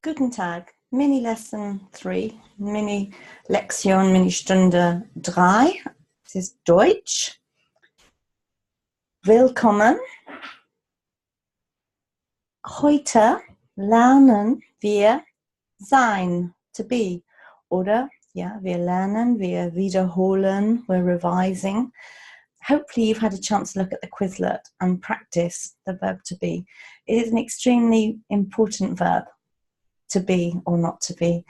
Guten Tag, Mini-Lesson 3, Mini-Lektion, Mini-Stunde 3. Es ist Deutsch. Willkommen. Heute lernen wir sein, to be. Oder, ja, wir lernen, wir wiederholen, we're revising. Hopefully you've had a chance to look at the Quizlet and practice the verb to be. It is an extremely important verb, to be or not to be,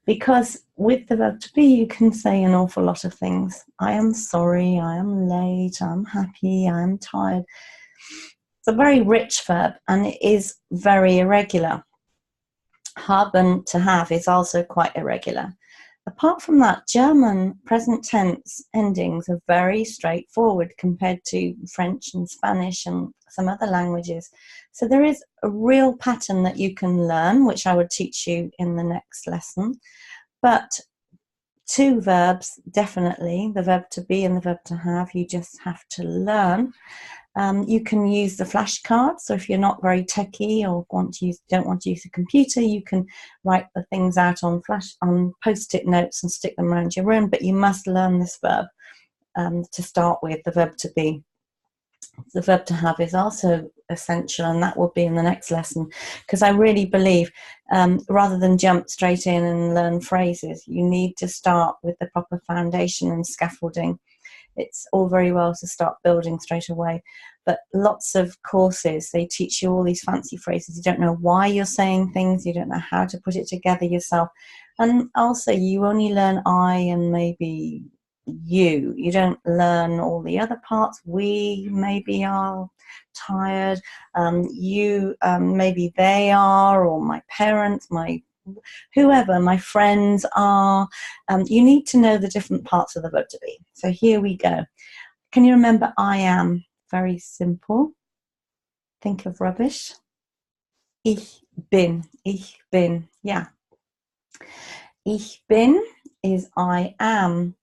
because with the verb to be you can say an awful lot of things. I am sorry, I am late, I'm happy, I'm tired. It's a very rich verb and it is very irregular. Haben, to have, is also quite irregular. Apart from that, German present tense endings are very straightforward compared to French and Spanish and some other languages. So there is a real pattern that you can learn, which I would teach you in the next lesson. But two verbs, definitely, the verb to be and the verb to have, you just have to learn. You can use the flashcards. So if you're not very techy or don't want to use a computer, you can write the things out on post-it notes and stick them around your room. But you must learn this verb to start with, the verb to be. The verb to have is also essential, and that will be in the next lesson, because I really believe rather than jump straight in and learn phrases, you need to start with the proper foundation and scaffolding. It's all very well to start building straight away, but lots of courses, they teach you all these fancy phrases. You don't know why you're saying things, you don't know how to put it together yourself, and also you only learn I and maybe you don't learn all the other parts. We maybe are tired, you maybe they are, or my parents, whoever, my friends are. You need to know the different parts of the verb to be. So here we go. Can you remember I am? Very simple. Think of rubbish. Ich bin. Ich bin. Yeah. Ich bin is I am.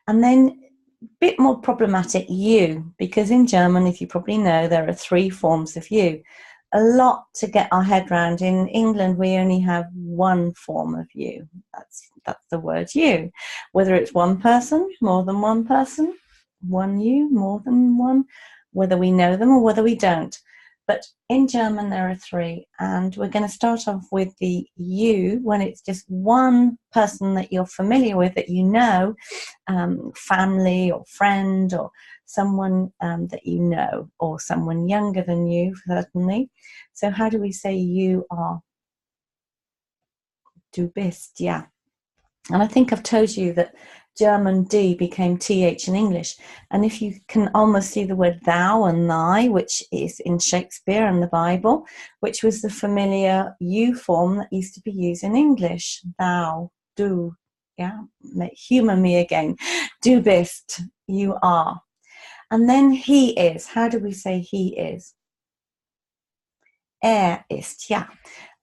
And then a bit more problematic, you, because in German, if you probably know, there are three forms of you. A lot to get our head around. In England, we only have one form of you. That's the word you. Whether it's one person, more than one person, one you, more than one, whether we know them or whether we don't. But in German, there are three, and we're going to start off with the you when it's just one person that you're familiar with, that you know, family or friend or someone that you know, or someone younger than you, certainly. So how do we say you are? Du bist, yeah. And I think I've told you that German D became TH in English. And if you can almost see the word thou and thy, which is in Shakespeare and the Bible, which was the familiar you form that used to be used in English. Thou, du, yeah, humour me again. Du bist, you are. And then he is. How do we say he is? Ist, yeah.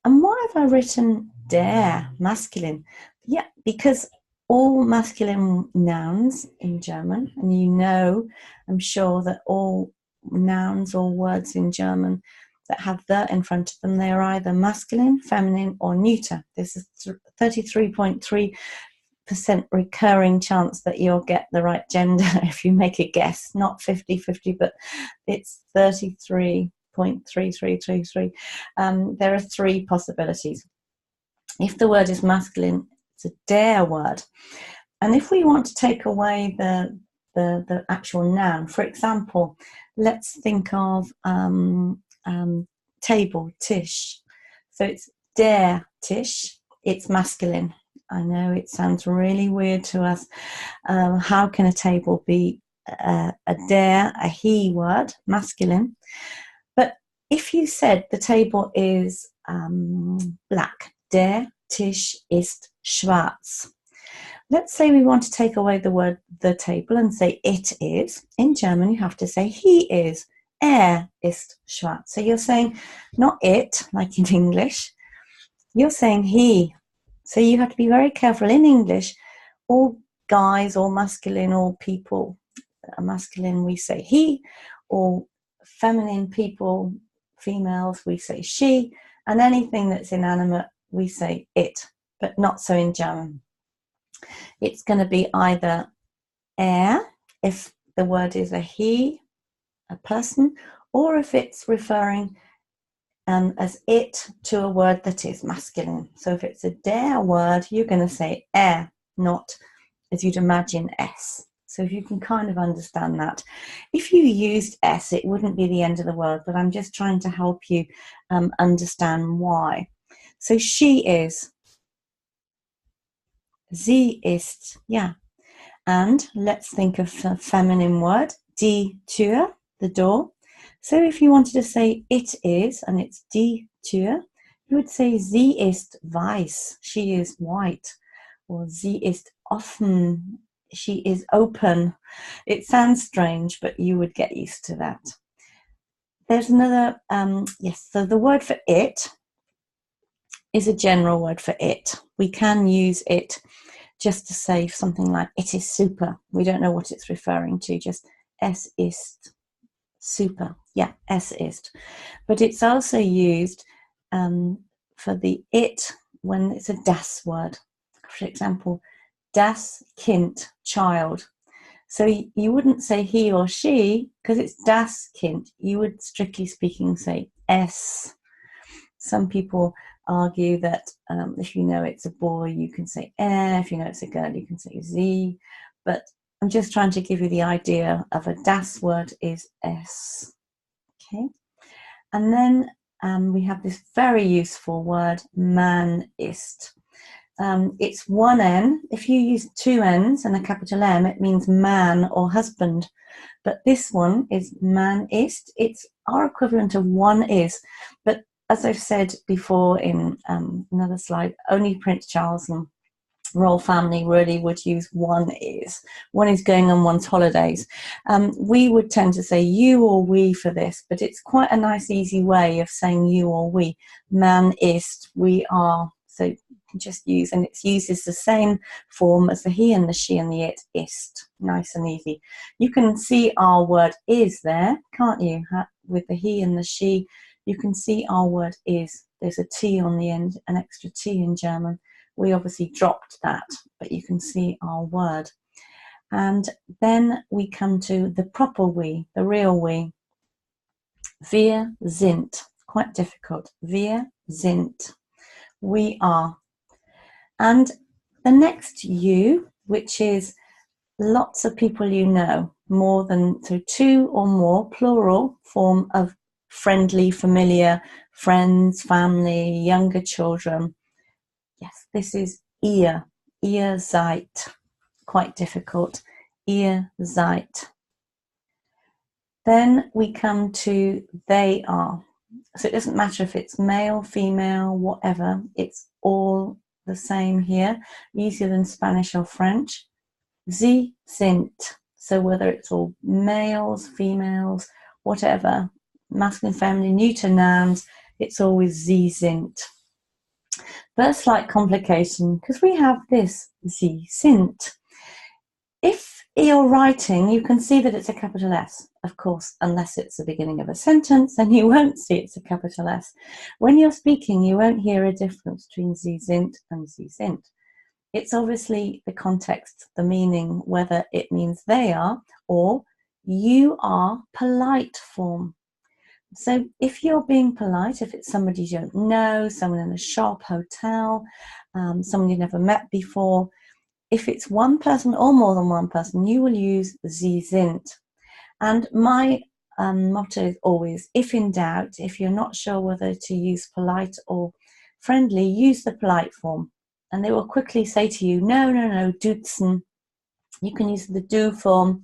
And why have I written der, masculine? Yeah, because all masculine nouns in German, and you know, I'm sure that all nouns or words in German that have the in front of them, they are either masculine, feminine, or neuter. This is 33.3% recurring chance that you'll get the right gender if you make a guess. Not 50-50, but it's 33.3333. There are three possibilities. If the word is masculine, it's a der word. And if we want to take away the actual noun, for example, let's think of table, Tisch. So it's der Tisch, it's masculine. I know it sounds really weird to us. How can a table be a der, a he word, masculine? But if you said the table is black, der Tisch ist schwarz. Let's say we want to take away the word the table and say it is. In German, you have to say he is. Ist schwarz. So you're saying not it, like in English. You're saying he. So you have to be very careful. In English, all guys, all masculine, all people are masculine, we say he. All feminine people, females, we say she. And anything that's inanimate, we say it, but not so in German. It's going to be either if the word is a he, a person, or if it's referring as it to a word that is masculine. So if it's a der word, you're going to say not, as you'd imagine, s. So if you can kind of understand that. If you used s, it wouldn't be the end of the world, but I'm just trying to help you understand why. So she is, sie ist, yeah. And let's think of a feminine word, die Tür, the door. So if you wanted to say it is, and it's die Tür, you would say sie ist weiß, she is white, or sie ist offen, she is open. It sounds strange, but you would get used to that. There's another, yes, so the word for it is a general word for it. We can use it just to say something like, it is super. We don't know what it's referring to, just es ist super. Yeah, es ist. But it's also used for the it when it's a das word. For example, das Kind, child. So you wouldn't say he or she because it's das Kind. You would, strictly speaking, say es. Some people argue that if you know it's a boy, you can say if you know it's a girl, you can say sie. But I'm just trying to give you the idea of a das word is es. Okay. And then we have this very useful word, man ist. It's one N. If you use two N's and a capital M, it means man or husband. But this one is man ist. It's our equivalent of one is. But as I've said before in another slide, only Prince Charles and royal family really would use one is. One is going on one's holidays. We would tend to say you or we for this, but it's quite a nice, easy way of saying you or we. Man ist, we are. So you can just use, and it uses the same form as the he and the she and the it, ist. Nice and easy. You can see our word is there, can't you? With the he and the she, you can see our word is. There's a T on the end, an extra T in German. We obviously dropped that, but you can see our word. And then we come to the proper we, the real we. Wir sind. Quite difficult. Wir sind. We are. And the next you, which is lots of people you know, more than, so two or more, plural form of friendly, familiar, friends, family, younger children. Yes, this is ihr, ihr seid. Quite difficult. Ihr seid. Then we come to they are. So it doesn't matter if it's male, female, whatever. It's all the same here. Easier than Spanish or French. Sie sind. So whether it's all males, females, whatever, masculine, feminine, neuter nouns, it's always sie sind. But a slight complication, because we have this sie sind. If you're writing, you can see that it's a capital S, of course, unless it's the beginning of a sentence, then you won't see it's a capital S. When you're speaking, you won't hear a difference between sie sind and sie sind. It's obviously the context, the meaning, whether it means they are or you are polite form. So if you're being polite, if it's somebody you don't know, someone in a shop, hotel, someone you've never met before, if it's one person or more than one person, you will use sie sind. And my motto is always, if in doubt, if you're not sure whether to use polite or friendly, use the polite form. And they will quickly say to you, no, duzen. You can use the du form,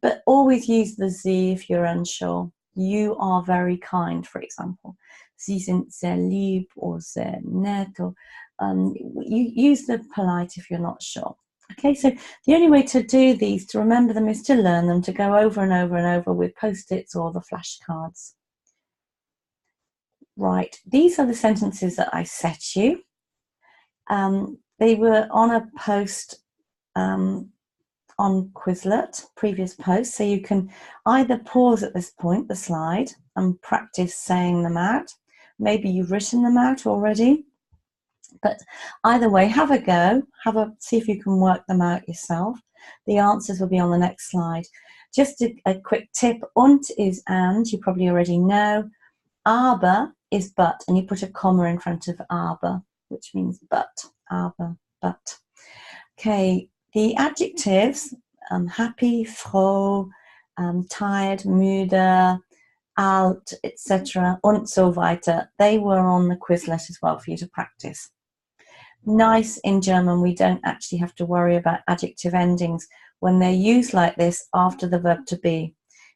but always use the sie if you're unsure. You are very kind, for example. Sie sind sehr lieb or sehr nett. Or, you use the polite if you're not sure. Okay, so the only way to do these, to remember them, is to learn them, to go over and over and over with post-its or the flashcards. Right, these are the sentences that I set you. They were on a post on Quizlet, previous post, so you can either pause at this point, the slide, and practice saying them out. Maybe you've written them out already. But either way, have a go. See if you can work them out yourself. The answers will be on the next slide. Just a quick tip. Und is and, you probably already know. Aber is but, and you put a comma in front of aber, which means but. Aber, but. Okay, the adjectives, happy, froh, tired, müde, alt, etc., und so weiter, they were on the Quizlet as well for you to practice. Nice in German, we don't actually have to worry about adjective endings when they're used like this after the verb to be.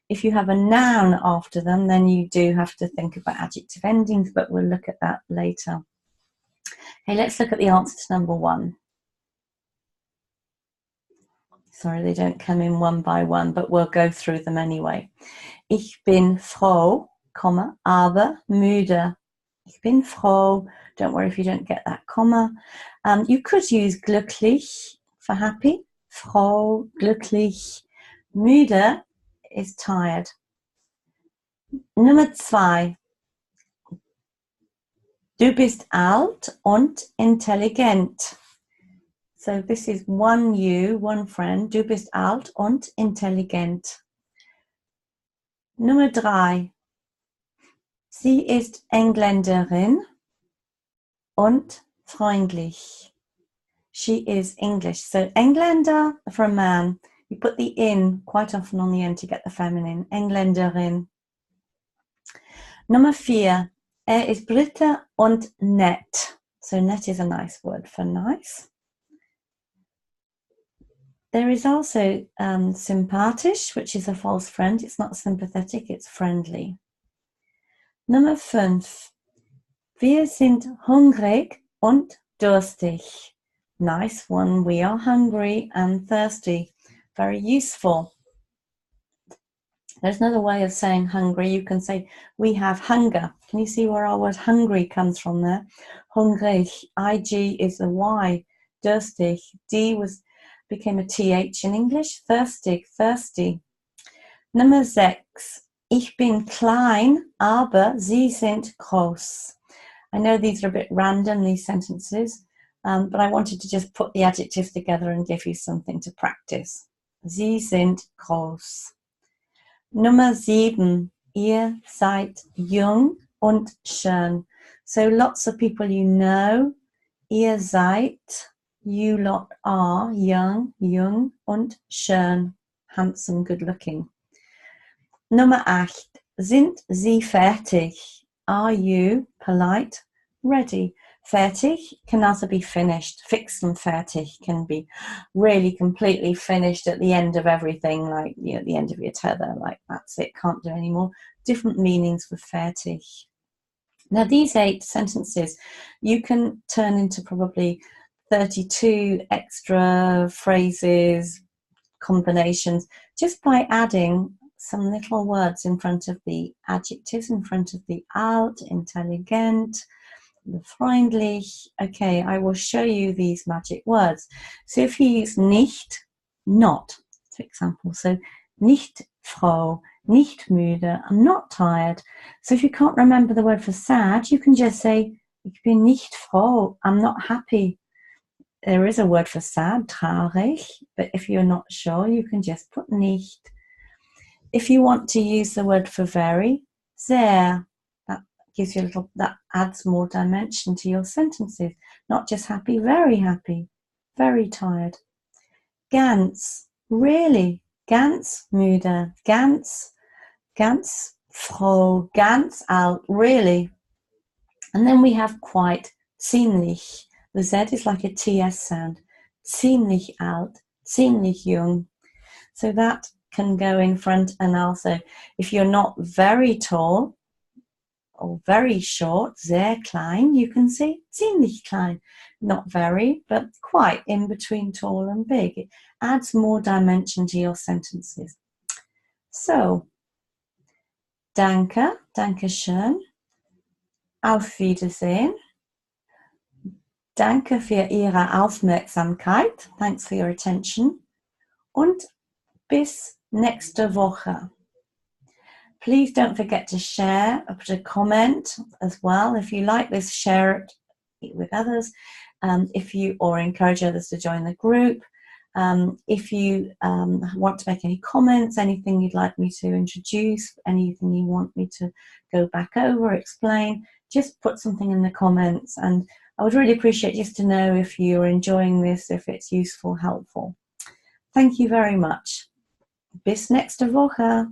If you have a noun after them, then you do have to think about adjective endings, but we'll look at that later. Okay, let's look at the answer to number 1. Sorry, they don't come in one by one, but we'll go through them anyway. Ich bin froh, comma, aber müde. Ich bin froh. Don't worry if you don't get that comma. You could use glücklich for happy. Froh, glücklich. Müde is tired. Nummer 2. Du bist alt und intelligent. So this is one you, one friend. Du bist alt und intelligent. Nummer 3. Sie ist Engländerin und freundlich. She is English. So Engländer for a man. You put the in quite often on the end to get the feminine. Engländerin. Nummer 4. Ist Brite und nett. So nett is a nice word for nice. There is also sympathisch, which is a false friend. It's not sympathetic, it's friendly. Nummer 5. Wir sind hungrig und durstig. Nice one. We are hungry and thirsty. Very useful. There's another way of saying hungry. You can say we have hunger. Can you see where our word hungry comes from there? Hungrig. IG is a Y. Durstig. D became a TH in English. Thirstig. Thirsty. Nummer 6. Ich bin klein, aber Sie sind groß. I know these are a bit random, these sentences, but I wanted to just put the adjectives together and give you something to practice. Sie sind groß. Nummer 7. Ihr seid jung und schön. So lots of people you know. Ihr seid, you lot are, young, jung und schön. Handsome, good looking. Nummer 8. Sind Sie fertig? Are you, polite, ready? Fertig can also be finished. Fix and fertig can be really completely finished at the end of everything, like at the end of your tether, like that's it, can't do anymore. Different meanings for fertig. Now these 8 sentences you can turn into probably 32 extra phrases, combinations, just by adding some little words in front of the adjectives, in front of the alt, intelligent, the freundlich. Okay, I will show you these magic words. So if you use nicht, not, for example, so nicht froh, nicht müde, I'm not tired. So if you can't remember the word for sad, you can just say, ich bin nicht froh, I'm not happy. There is a word for sad, traurig, but if you're not sure, you can just put nicht. If you want to use the word for very, sehr, that gives you that adds more dimension to your sentences. Not just happy, very tired. Ganz, really, ganz müde, ganz froh, ganz alt, really. And then we have quite, ziemlich. The Z is like a TS sound. Ziemlich alt, ziemlich jung. So that can go in front, and also if you're not very tall or very short, sehr klein, you can say ziemlich klein. Not very, but quite in between tall and big. It adds more dimension to your sentences. So, danke, danke schön, auf Wiedersehen, danke für Ihre Aufmerksamkeit, thanks for your attention, und bis nächste Woche. Please don't forget to share, put a comment as well. If you like this, share it with others. If you or encourage others to join the group. If you want to make any comments, anything you'd like me to introduce, anything you want me to go back over, explain, just put something in the comments, and I would really appreciate just to know if you're enjoying this, if it's useful, helpful. Thank you very much. Bis nächste Woche.